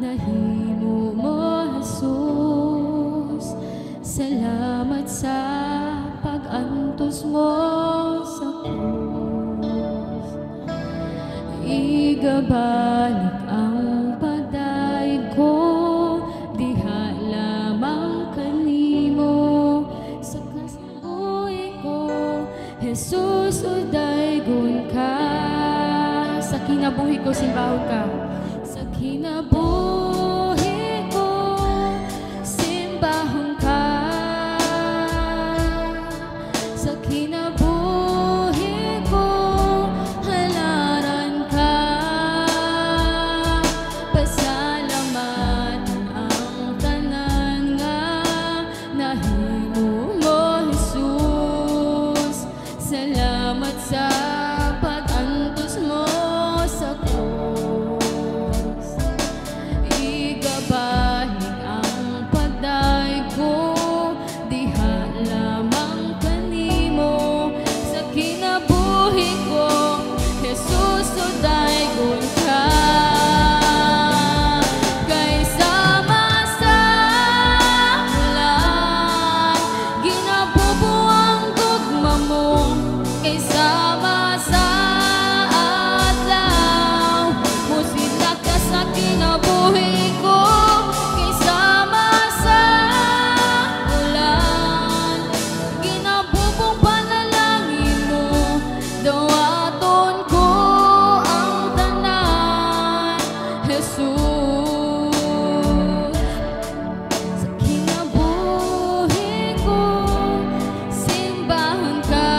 nahimo mo, Jesus. Salamat sa pag-antos mo sa krus. Igabalik ang pagdaig ko, diha lamang kanimo. Sa kasabuhi ko, Jesus, udaygon ka. Sa kinabuhi ko, simbahon ka. Sa kinabuhi ko, simbahon ka. Sa kinabuhi ko, halaran ka. Pasalamatan ang tanan nga nahimo mo, Jesus. Salamat sa pag-antos mo sa krus. Igabalik ang pagdaig ko, diha lamang kanimo. Sa kinabuhi ko, Jesus, udaygon ka. Kay sama sa ulan, ginabubuang tugma mo. Kay sama sa adlaw, musita ka sa kinabuhi ko. Kay sama sa ulan, ginabubong panalangin mo. Dawaton ko ang tanan, Jesus. Sa kinabuhi ko, simbahan ka.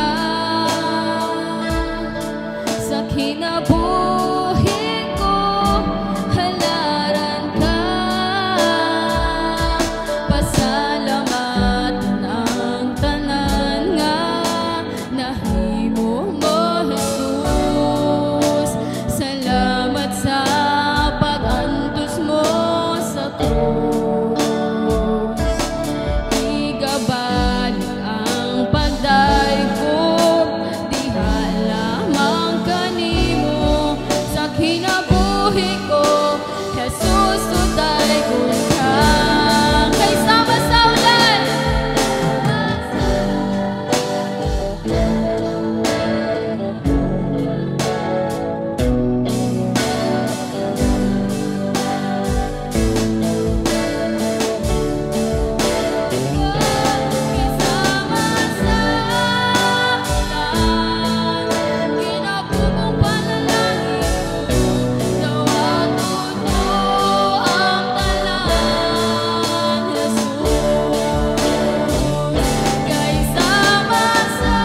Sa kinabuhi ko, halaran ka. Pasalamatan ang tanan nga nahimo mo, Jesus. Salamat sa pag-antos mo sa krus. Igabalik ang pagdaig ko, diha lamang kanimo. Sa kinabuhi ko, Jesus, udaygon ka. Kay sama sa ulan, kasama sa ulan, ginabubong panalangin mo. Dawaton ko ang tanan, Jesus. Kay sama sa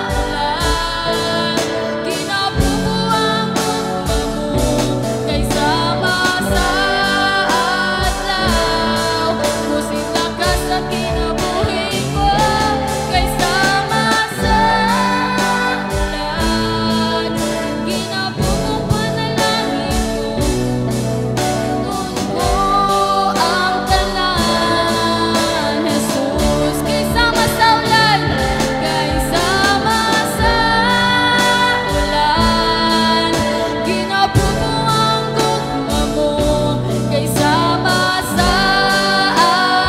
ulan, ginabubuang tugma mo. Kay sama sa adlaw, musita ka sa kinabuhi ko. Kay sama sa ulan, ginabubong panalangin mo. Doon ko ang tanan, Jesus. Kay sama sa ulan, kay sama sa ulan, ginabubuang tugma mo. Kay sama sa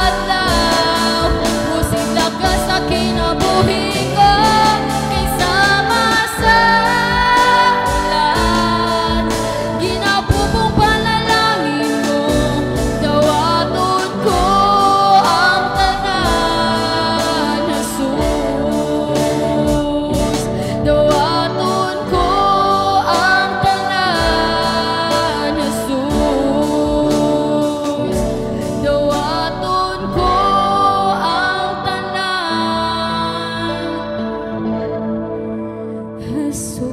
adlaw, musita ka sa kinabuhi ko. Kay sama sa ulan, ginabubong panalangin mo. Dawaton ko ang tanan, Jesus. Dawaton ko ang tanan, Jesus. Dawaton ko ang tanan, Jesus.